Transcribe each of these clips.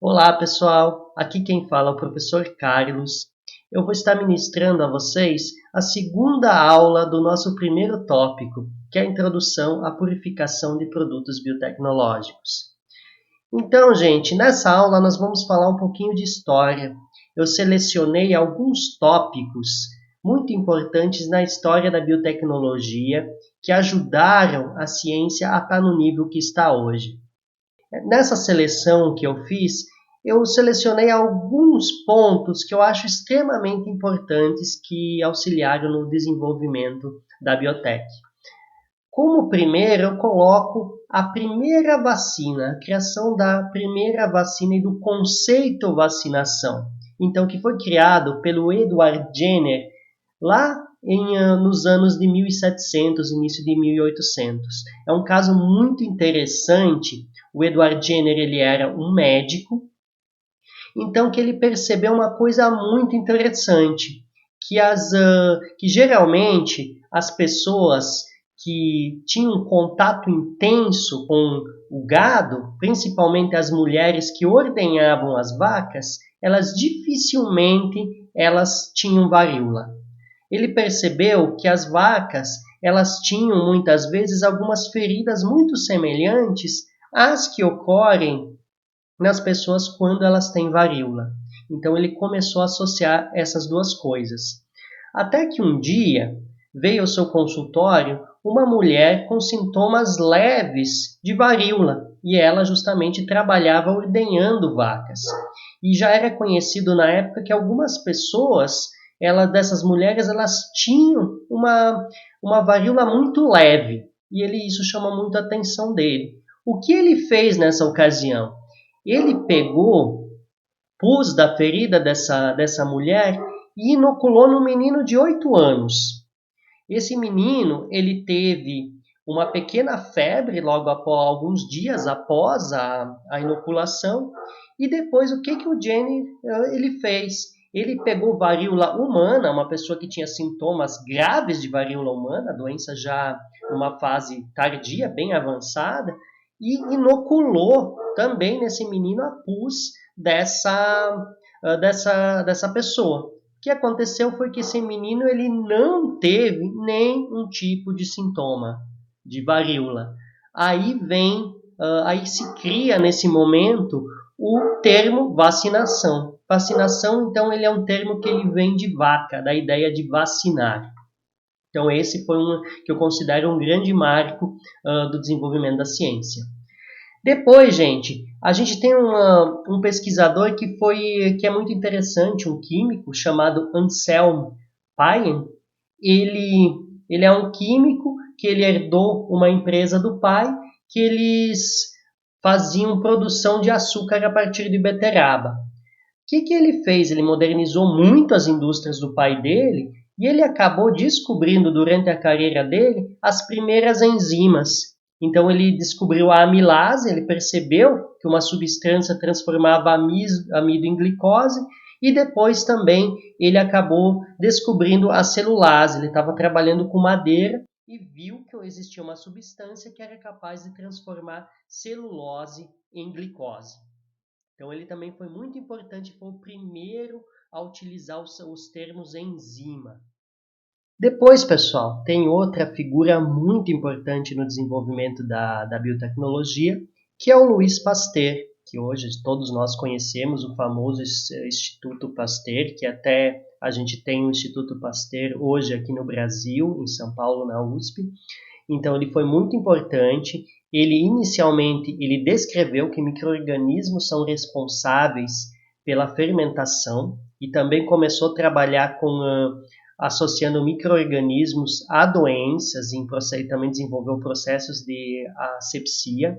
Olá, pessoal! Aqui quem fala é o professor Carlos. Eu vou estar ministrando a vocês a segunda aula do nosso primeiro tópico, que é a introdução à purificação de produtos biotecnológicos. Então, gente, nessa aula nós vamos falar um pouquinho de história. Eu selecionei alguns tópicos muito importantes na história da biotecnologia que ajudaram a ciência a estar no nível que está hoje. Nessa seleção que eu fiz, eu selecionei alguns pontos que eu acho extremamente importantes que auxiliaram no desenvolvimento da biotech. Como primeiro, eu coloco a primeira vacina, a criação da primeira vacina e do conceito vacinação. Então, que foi criado pelo Edward Jenner lá nos anos de 1700, início de 1800. É um caso muito interessante. O Edward Jenner ele era um médico, então que ele percebeu uma coisa muito interessante, que geralmente as pessoas que tinham um contato intenso com o gado, principalmente as mulheres que ordenhavam as vacas, elas dificilmente tinham varíola. Ele percebeu que as vacas elas tinham muitas vezes algumas feridas muito semelhantes às que ocorrem nas pessoas quando elas têm varíola. Então ele começou a associar essas duas coisas. Até que um dia veio ao seu consultório uma mulher com sintomas leves de varíola e ela justamente trabalhava ordenhando vacas. E já era conhecido na época que algumas pessoas, dessas mulheres, elas tinham uma varíola muito leve e isso chama muito a atenção dele. O que ele fez nessa ocasião? Ele pus da ferida dessa mulher e inoculou no menino de 8 anos. Esse menino, ele teve uma pequena febre logo após, alguns dias após a inoculação. E depois, o que o Jenner ele fez? Ele pegou varíola humana, uma pessoa que tinha sintomas graves de varíola humana, a doença já numa fase tardia, bem avançada, e inoculou também nesse menino a pus dessa pessoa. O que aconteceu foi que esse menino ele não teve nenhum tipo de sintoma de varíola. Aí se cria nesse momento o termo vacinação. Vacinação, então, ele é um termo que ele vem de vaca, da ideia de vacinar. Então, esse foi que eu considero um grande marco do desenvolvimento da ciência. Depois, gente, a gente tem um pesquisador que é muito interessante, um químico chamado Anselm Payen. Ele é um químico que ele herdou uma empresa do pai que eles faziam produção de açúcar a partir de beterraba. O que ele fez? Ele modernizou muito as indústrias do pai dele e ele acabou descobrindo durante a carreira dele as primeiras enzimas. Então ele descobriu a amilase, ele percebeu que uma substância transformava amido em glicose e depois também ele acabou descobrindo a celulase. Ele estava trabalhando com madeira e viu que existia uma substância que era capaz de transformar celulose em glicose. Então ele também foi muito importante, foi o primeiro a utilizar os termos enzima. Depois, pessoal, tem outra figura muito importante no desenvolvimento da biotecnologia, que é o Louis Pasteur, que hoje todos nós conhecemos, o famoso Instituto Pasteur, que até a gente tem o Instituto Pasteur hoje aqui no Brasil, em São Paulo, na USP. Então ele foi muito importante. Inicialmente ele descreveu que micro-organismos são responsáveis pela fermentação e também começou a trabalhar associando micro-organismos a doenças e também desenvolveu processos de asepsia.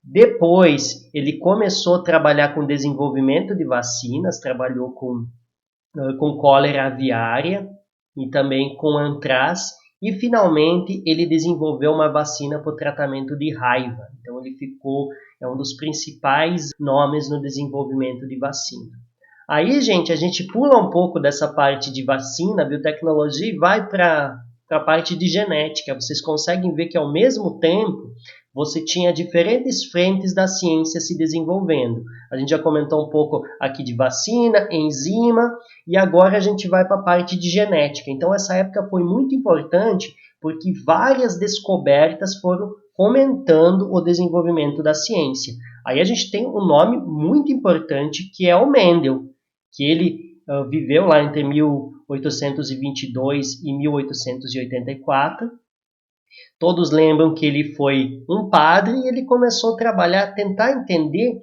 Depois ele começou a trabalhar com desenvolvimento de vacinas, trabalhou com cólera aviária e também com antraz. E, finalmente, ele desenvolveu uma vacina para o tratamento de raiva. Então, é um dos principais nomes no desenvolvimento de vacina. Aí, gente, a gente pula um pouco dessa parte de vacina, biotecnologia, e vai para a parte de genética. Vocês conseguem ver que, ao mesmo tempo, você tinha diferentes frentes da ciência se desenvolvendo. A gente já comentou um pouco aqui de vacina, enzima, e agora a gente vai para a parte de genética. Então essa época foi muito importante porque várias descobertas foram fomentando o desenvolvimento da ciência. Aí a gente tem um nome muito importante que é o Mendel, que ele viveu lá entre 1822 e 1884. Todos lembram que ele foi um padre e ele começou a trabalhar, tentar entender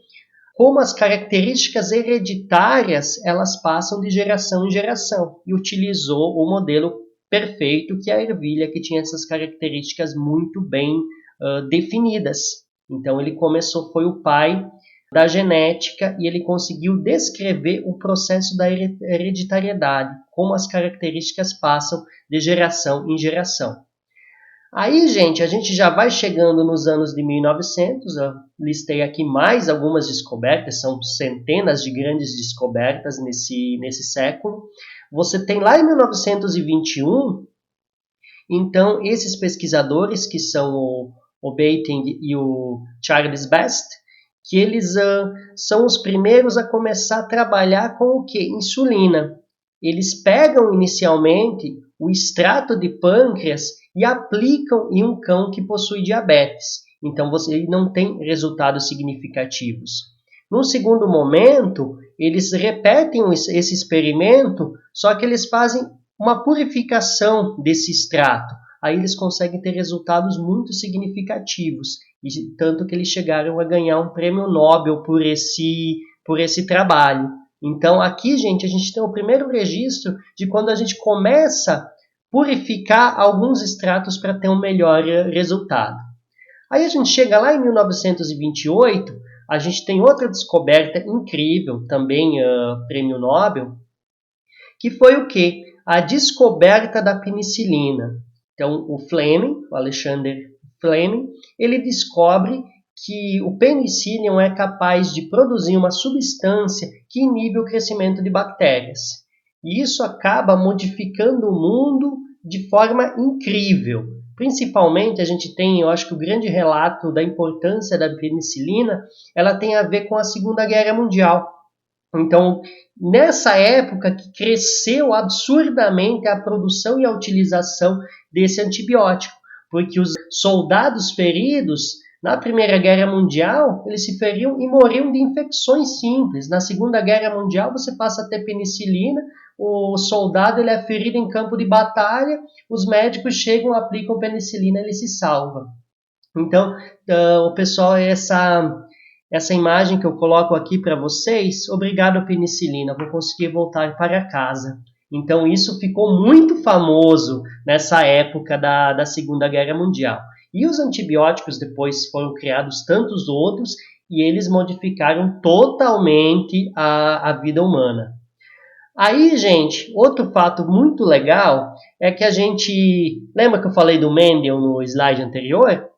como as características hereditárias elas passam de geração em geração e utilizou o modelo perfeito que é a ervilha, que tinha essas características muito bem definidas. Então ele foi o pai da genética e ele conseguiu descrever o processo da hereditariedade, como as características passam de geração em geração. Aí, gente, a gente já vai chegando nos anos de 1900, eu listei aqui mais algumas descobertas, são centenas de grandes descobertas nesse século. Você tem lá em 1921, então, esses pesquisadores, que são o Banting e o Charles Best, que eles são os primeiros a começar a trabalhar com o quê? Insulina. Eles pegam inicialmente o extrato de pâncreas e aplicam em um cão que possui diabetes. Então, ele não tem resultados significativos. Num segundo momento, eles repetem esse experimento, só que eles fazem uma purificação desse extrato. Aí eles conseguem ter resultados muito significativos, tanto que eles chegaram a ganhar um prêmio Nobel por esse trabalho. Então aqui, gente, a gente tem o primeiro registro de quando a gente começa a purificar alguns extratos para ter um melhor resultado. Aí a gente chega lá em 1928, a gente tem outra descoberta incrível, também prêmio Nobel, que foi o quê? A descoberta da penicilina. Então, o Alexander Fleming, ele descobre que o penicillium é capaz de produzir uma substância que inibe o crescimento de bactérias. E isso acaba modificando o mundo de forma incrível. Principalmente, a gente tem, eu acho que o grande relato da importância da penicilina, ela tem a ver com a Segunda Guerra Mundial. Então, nessa época que cresceu absurdamente a produção e a utilização desse antibiótico, porque os soldados feridos na Primeira Guerra Mundial, eles se feriam e morriam de infecções simples. Na Segunda Guerra Mundial, você passa a ter penicilina, o soldado ele é ferido em campo de batalha, os médicos chegam, aplicam penicilina, ele se salva. Então, o pessoal, essa imagem que eu coloco aqui para vocês, obrigado penicilina, vou conseguir voltar para casa. Então isso ficou muito famoso nessa época da Segunda Guerra Mundial. E os antibióticos depois foram criados tantos outros e eles modificaram totalmente a vida humana. Aí, gente, outro fato muito legal é que a gente... Lembra que eu falei do Mendel no slide anterior?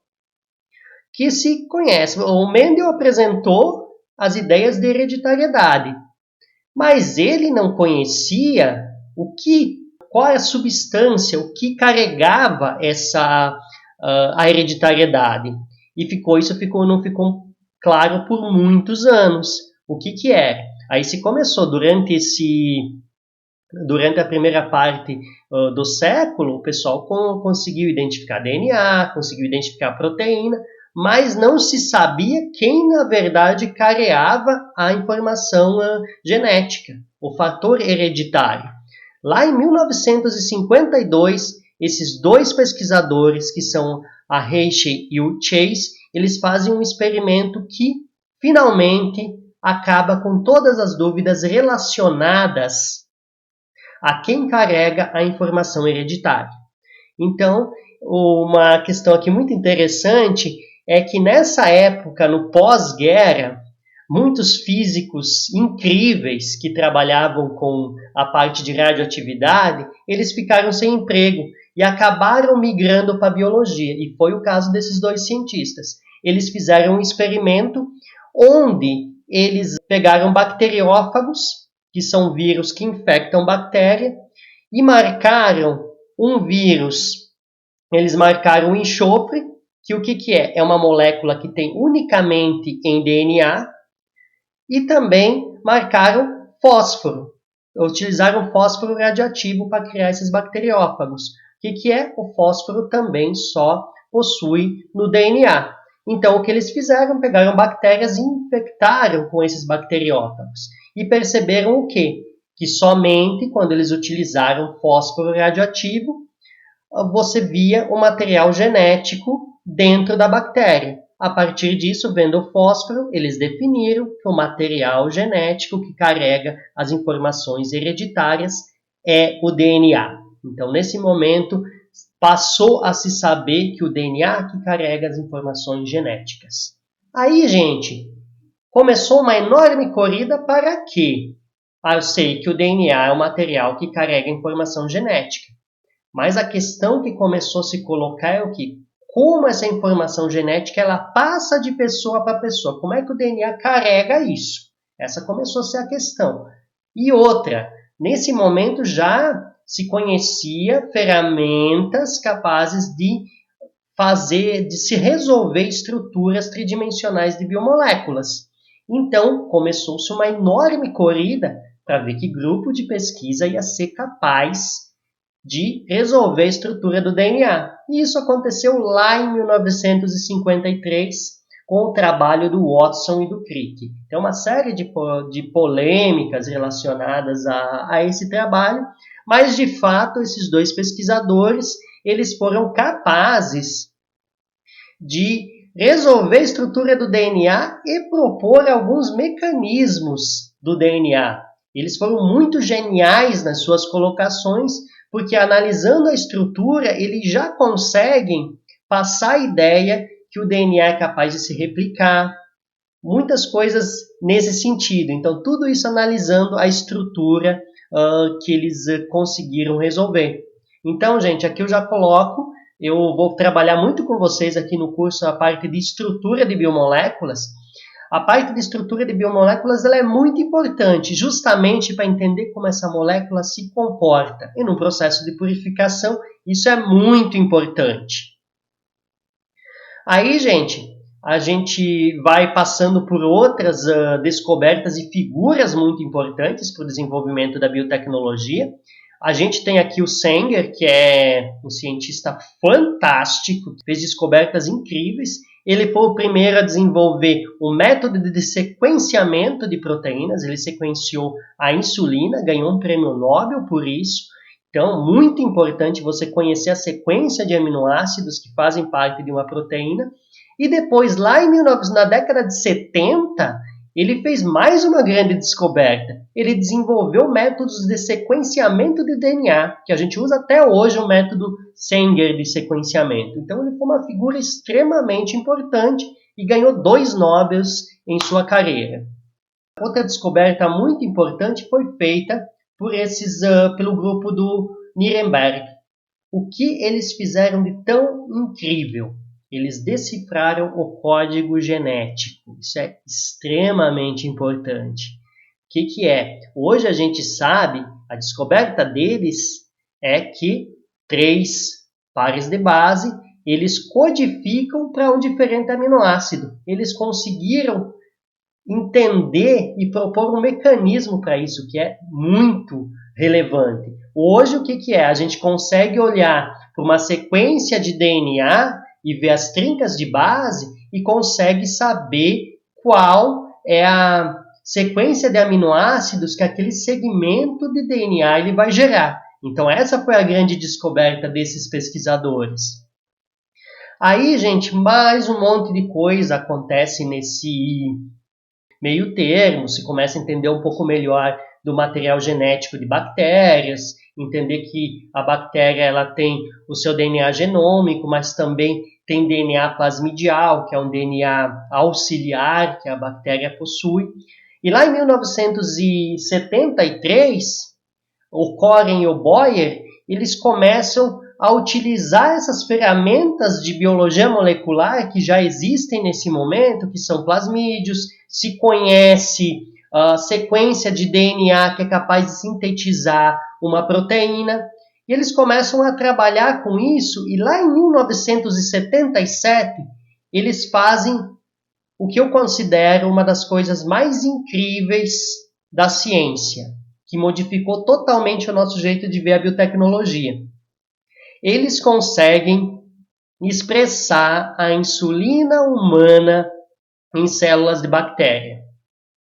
Que se conhece. O Mendel apresentou as ideias de hereditariedade, mas ele não conhecia qual é a substância, o que carregava a hereditariedade. E isso não ficou claro por muitos anos. O que é? Aí se começou durante a primeira parte do século, o pessoal conseguiu identificar DNA, conseguiu identificar proteína, mas não se sabia quem, na verdade, carregava a informação genética, o fator hereditário. Lá em 1952, esses dois pesquisadores, que são a Hershey e o Chase, eles fazem um experimento que, finalmente, acaba com todas as dúvidas relacionadas a quem carrega a informação hereditária. Então, uma questão aqui muito interessante é que nessa época, no pós-guerra, muitos físicos incríveis que trabalhavam com a parte de radioatividade, eles ficaram sem emprego e acabaram migrando para a biologia. E foi o caso desses dois cientistas. Eles fizeram um experimento onde eles pegaram bacteriófagos, que são vírus que infectam bactéria, e marcaram um vírus. Eles marcaram o enxofre, que o que é? É uma molécula que tem unicamente em DNA, e também marcaram fósforo. Utilizaram fósforo radioativo para criar esses bacteriófagos. O que é? O fósforo também só possui no DNA. Então, o que eles fizeram? Pegaram bactérias e infectaram com esses bacteriófagos. E perceberam o quê? Que somente quando eles utilizaram fósforo radioativo, você via o material genético dentro da bactéria. A partir disso, vendo o fósforo, eles definiram que o material genético que carrega as informações hereditárias é o DNA. Então, nesse momento, passou a se saber que o DNA que carrega as informações genéticas. Aí, gente, começou uma enorme corrida para quê? Eu sei que o DNA é o material que carrega a informação genética. Mas a questão que começou a se colocar é o que? Como essa informação genética ela passa de pessoa para pessoa? Como é que o DNA carrega isso? Essa começou a ser a questão. E outra, nesse momento já se conhecia ferramentas capazes de se resolver estruturas tridimensionais de biomoléculas. Então, começou-se uma enorme corrida para ver que grupo de pesquisa ia ser capaz de resolver a estrutura do DNA. E isso aconteceu lá em 1953, com o trabalho do Watson e do Crick. Tem uma série de polêmicas relacionadas a esse trabalho, mas, de fato, esses dois pesquisadores eles foram capazes de resolver a estrutura do DNA e propor alguns mecanismos do DNA. Eles foram muito geniais nas suas colocações, porque analisando a estrutura, eles já conseguem passar a ideia que o DNA é capaz de se replicar, muitas coisas nesse sentido. Então, tudo isso analisando a estrutura que eles conseguiram resolver. Então, gente, aqui eu já coloco, eu vou trabalhar muito com vocês aqui no curso a parte de estrutura de biomoléculas. A parte de estrutura de biomoléculas ela é muito importante, justamente para entender como essa molécula se comporta. E no processo de purificação, isso é muito importante. Aí, gente, a gente vai passando por outras descobertas e figuras muito importantes para o desenvolvimento da biotecnologia. A gente tem aqui o Sanger, que é um cientista fantástico, que fez descobertas incríveis. Ele foi o primeiro a desenvolver o método de sequenciamento de proteínas. Ele sequenciou a insulina, ganhou um prêmio Nobel por isso. Então, muito importante você conhecer a sequência de aminoácidos que fazem parte de uma proteína. E depois, lá na década de 70, ele fez mais uma grande descoberta. Ele desenvolveu métodos de sequenciamento de DNA, que a gente usa até hoje o método Sanger de sequenciamento. Então, ele foi uma figura extremamente importante e ganhou 2 Nobels em sua carreira. Outra descoberta muito importante foi feita pelo grupo do Nirenberg. O que eles fizeram de tão incrível? Eles decifraram o código genético. Isso é extremamente importante. O que é? Hoje a gente sabe, a descoberta deles é que 3 pares de base, eles codificam para um diferente aminoácido. Eles conseguiram entender e propor um mecanismo para isso, que é muito relevante. Hoje, o que é? A gente consegue olhar para uma sequência de DNA e ver as trincas de base e consegue saber qual é a sequência de aminoácidos que aquele segmento de DNA ele vai gerar. Então, essa foi a grande descoberta desses pesquisadores. Aí, gente, mais um monte de coisa acontece nesse meio termo, se começa a entender um pouco melhor do material genético de bactérias, entender que a bactéria ela tem o seu DNA genômico, mas também tem DNA plasmidial, que é um DNA auxiliar que a bactéria possui. E lá em 1973, o Koren e o Boyer, eles começam a utilizar essas ferramentas de biologia molecular que já existem nesse momento, que são plasmídios, se conhece a sequência de DNA que é capaz de sintetizar uma proteína. E eles começam a trabalhar com isso e lá em 1977 eles fazem o que eu considero uma das coisas mais incríveis da ciência, que modificou totalmente o nosso jeito de ver a biotecnologia. Eles conseguem expressar a insulina humana em células de bactéria.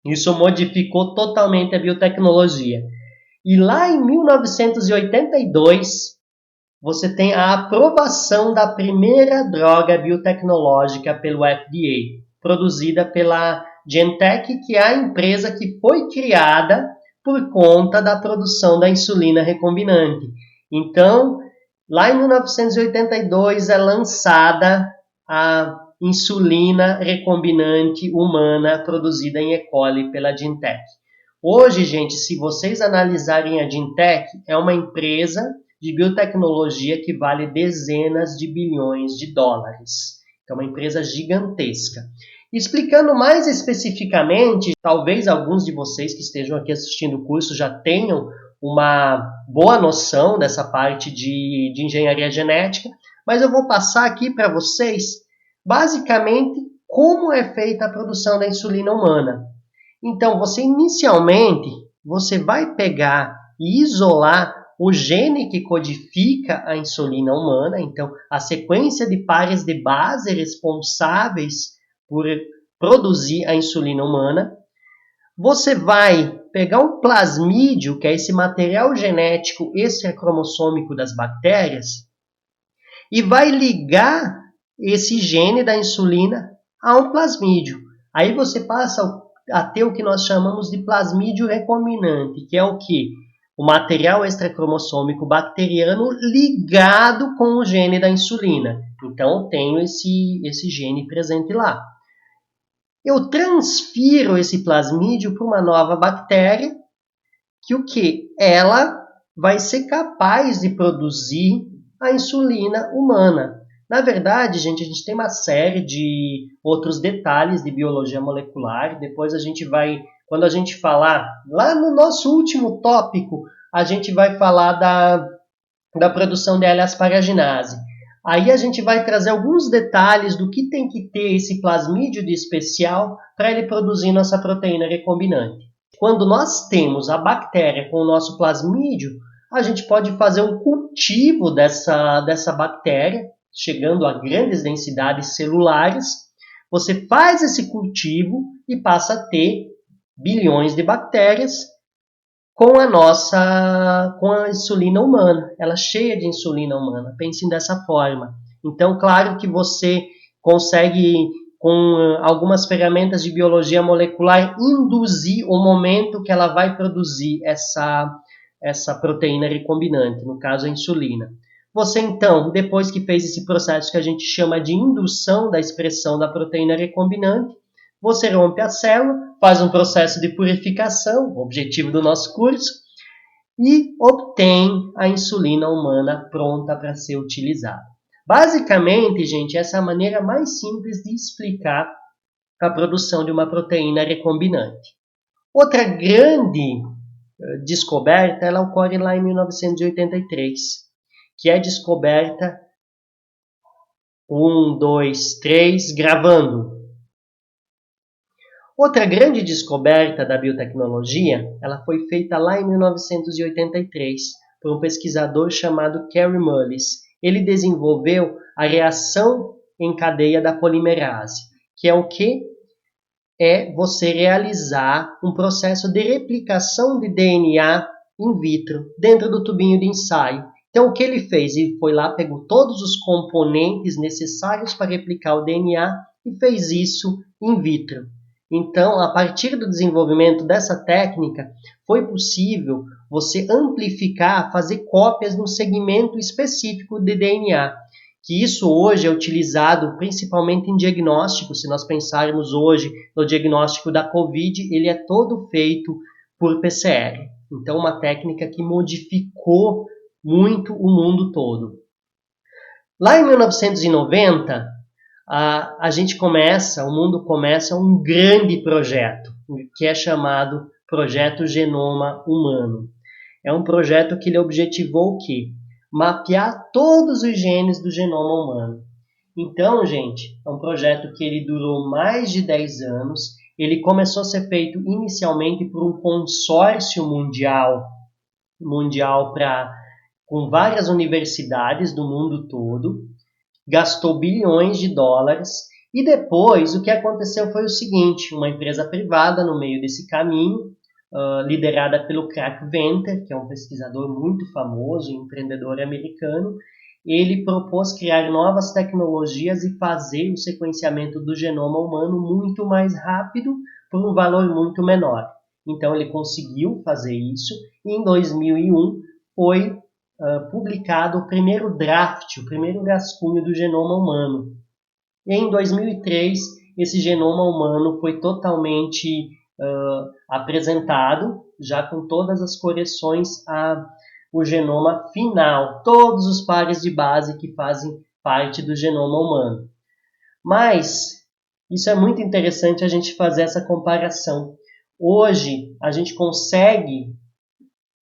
Isso modificou totalmente a biotecnologia. E lá em 1982, você tem a aprovação da primeira droga biotecnológica pelo FDA, produzida pela Genentech, que é a empresa que foi criada por conta da produção da insulina recombinante. Então, lá em 1982 é lançada a insulina recombinante humana produzida em E. coli pela Genentech. Hoje, gente, se vocês analisarem a Genentech, é uma empresa de biotecnologia que vale dezenas de bilhões de dólares. É uma empresa gigantesca. Explicando mais especificamente, talvez alguns de vocês que estejam aqui assistindo o curso já tenham uma boa noção dessa parte de engenharia genética, mas eu vou passar aqui para vocês, basicamente, como é feita a produção da insulina humana. Então, inicialmente, você vai pegar e isolar o gene que codifica a insulina humana, então a sequência de pares de base responsáveis por produzir a insulina humana. Você vai pegar um plasmídio, que é esse material genético extracromossômico das bactérias, e vai ligar esse gene da insulina a um plasmídio. Aí você passa a ter o que nós chamamos de plasmídio recombinante, que é o quê? O material extracromossômico bacteriano ligado com o gene da insulina. Então, eu tenho esse gene presente lá. Eu transfiro esse plasmídio para uma nova bactéria, que o quê? Ela vai ser capaz de produzir a insulina humana. Na verdade, gente, a gente tem uma série de outros detalhes de biologia molecular. Depois a gente vai, quando a gente falar, lá no nosso último tópico, a gente vai falar da produção de L-asparaginase. Aí a gente vai trazer alguns detalhes do que tem que ter esse plasmídio de especial para ele produzir nossa proteína recombinante. Quando nós temos a bactéria com o nosso plasmídio, a gente pode fazer um cultivo dessa bactéria, chegando a grandes densidades celulares. Você faz esse cultivo e passa a ter bilhões de bactérias com a insulina humana. Ela é cheia de insulina humana. Pensem dessa forma. Então, claro que você consegue, com algumas ferramentas de biologia molecular, induzir o momento que ela vai produzir essa proteína recombinante, no caso a insulina. Você então, depois que fez esse processo que a gente chama de indução da expressão da proteína recombinante, você rompe a célula, faz um processo de purificação, o objetivo do nosso curso, e obtém a insulina humana pronta para ser utilizada. Basicamente, gente, essa é a maneira mais simples de explicar a produção de uma proteína recombinante. Outra grande descoberta, ela ocorre lá em 1983, que é descoberta 1, 2, 3, gravando. Outra grande descoberta da biotecnologia, ela foi feita lá em 1983 por um pesquisador chamado Kary Mullis. Ele desenvolveu a reação em cadeia da polimerase, que é o que? É você realizar um processo de replicação de DNA in vitro dentro do tubinho de ensaio. Então, o que ele fez? Ele foi lá, pegou todos os componentes necessários para replicar o DNA e fez isso in vitro. Então, a partir do desenvolvimento dessa técnica, foi possível você amplificar, fazer cópias no segmento específico de DNA. Que isso hoje é utilizado principalmente em diagnóstico. Se nós pensarmos hoje no diagnóstico da COVID, ele é todo feito por PCR. Então, uma técnica que modificou muito o mundo todo. Lá em 1990, o mundo começa um grande projeto, que é chamado Projeto Genoma Humano. É um projeto que ele objetivou o quê? mapear todos os genes do genoma humano. Então, gente, é um projeto que ele durou mais de 10 anos. Ele começou a ser feito inicialmente por um consórcio mundial com várias universidades do mundo todo, gastou bilhões de dólares, e depois o que aconteceu foi o seguinte: uma empresa privada no meio desse caminho, liderada pelo Craig Venter, que é um pesquisador muito famoso, empreendedor americano, ele propôs criar novas tecnologias e fazer o sequenciamento do genoma humano muito mais rápido por um valor muito menor. Então ele conseguiu fazer isso, e em 2001 foi publicado o primeiro draft, o primeiro rascunho do genoma humano. E em 2003 esse genoma humano foi totalmente apresentado, já com todas as correções o genoma final, todos os pares de base que fazem parte do genoma humano. Mas isso é muito interessante a gente fazer essa comparação. Hoje a gente consegue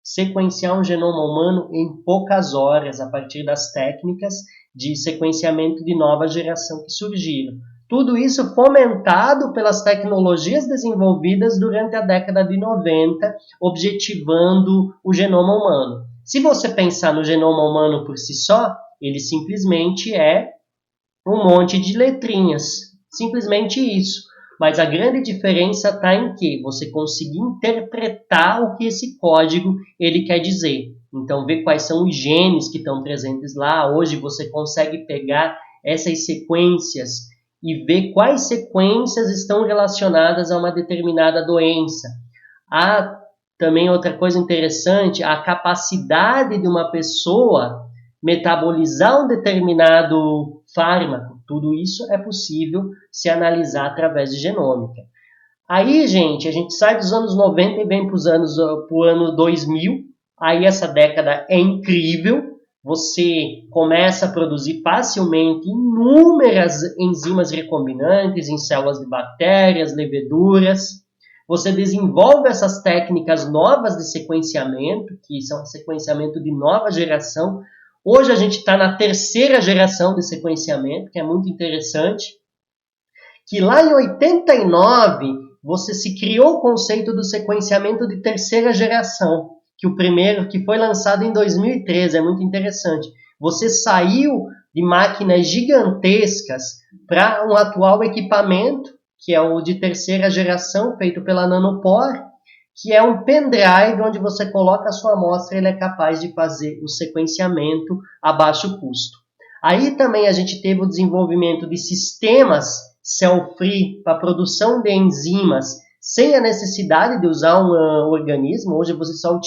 sequenciar um genoma humano em poucas horas a partir das técnicas de sequenciamento de nova geração que surgiram. Tudo isso fomentado pelas tecnologias desenvolvidas durante a década de 90, objetivando o genoma humano. Se você pensar no genoma humano por si só, ele simplesmente é um monte de letrinhas. Simplesmente isso. Mas a grande diferença está em que você conseguir interpretar o que esse código ele quer dizer. Então, ver quais são os genes que estão presentes lá. Hoje você consegue pegar essas sequências e ver quais sequências estão relacionadas a uma determinada doença. Há também outra coisa interessante, a capacidade de uma pessoa metabolizar um determinado fármaco. Tudo isso é possível se analisar através de genômica. Aí, gente, a gente sai dos anos 90 e vem para o ano 2000. Aí essa década é incrível. Você começa a produzir facilmente inúmeras enzimas recombinantes em células de bactérias, leveduras. Você desenvolve essas técnicas novas de sequenciamento, que são sequenciamento de nova geração. Hoje a gente está na terceira geração de sequenciamento, que é muito interessante. Que lá em 89, você se criou o conceito do sequenciamento de terceira geração, que o primeiro, que foi lançado em 2013, é muito interessante. Você saiu de máquinas gigantescas para um atual equipamento, que é o de terceira geração, feito pela Nanopore, que é um pendrive onde você coloca a sua amostra e ele é capaz de fazer o sequenciamento a baixo custo. Aí também a gente teve o desenvolvimento de sistemas cell-free para a produção de enzimas sem a necessidade de usar um organismo. Hoje você só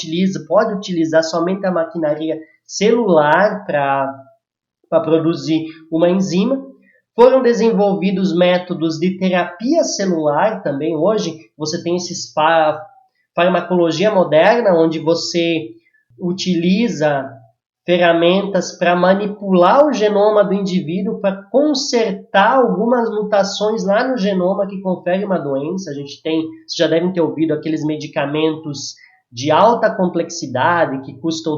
pode utilizar somente a maquinaria celular para produzir uma enzima. Foram desenvolvidos métodos de terapia celular também. Hoje você tem esses farmacologia moderna, onde você utiliza ferramentas para manipular o genoma do indivíduo, para consertar algumas mutações lá no genoma que conferem uma doença. Vocês já devem ter ouvido aqueles medicamentos de alta complexidade,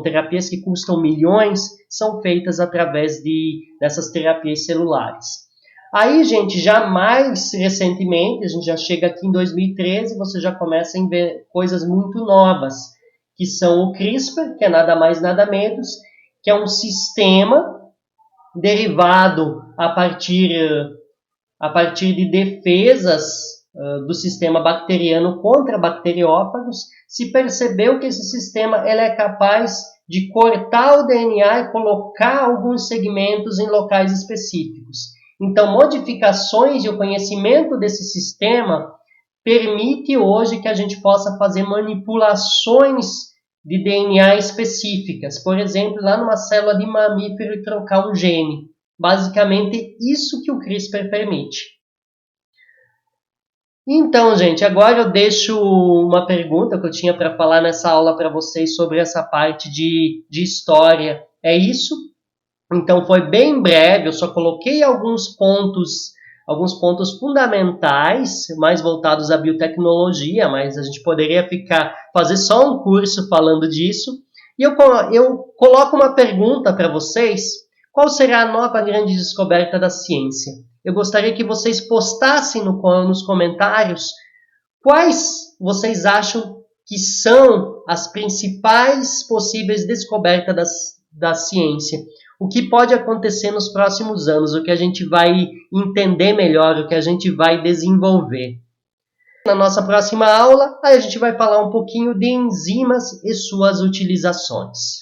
terapias que custam milhões, são feitas através dessas terapias celulares. Aí, gente, já mais recentemente, a gente já chega aqui em 2013, você já começa a ver coisas muito novas, que são o CRISPR, que é nada mais nada menos, que é um sistema derivado a partir de defesas do sistema bacteriano contra bacteriófagos. Se percebeu que esse sistema ele é capaz de cortar o DNA e colocar alguns segmentos em locais específicos. Então, modificações e o conhecimento desse sistema permite hoje que a gente possa fazer manipulações de DNA específicas. Por exemplo, lá numa célula de mamífero e trocar um gene. Basicamente, isso que o CRISPR permite. Então, gente, agora eu deixo uma pergunta que eu tinha para falar nessa aula para vocês sobre essa parte de história. É isso? Então, foi bem breve, eu só coloquei alguns pontos fundamentais, mais voltados à biotecnologia, mas a gente poderia fazer só um curso falando disso. E eu coloco uma pergunta para vocês: qual será a nova grande descoberta da ciência? Eu gostaria que vocês postassem nos comentários quais vocês acham que são as principais possíveis descobertas da ciência. O que pode acontecer nos próximos anos, o que a gente vai entender melhor, o que a gente vai desenvolver. Na nossa próxima aula, a gente vai falar um pouquinho de enzimas e suas utilizações.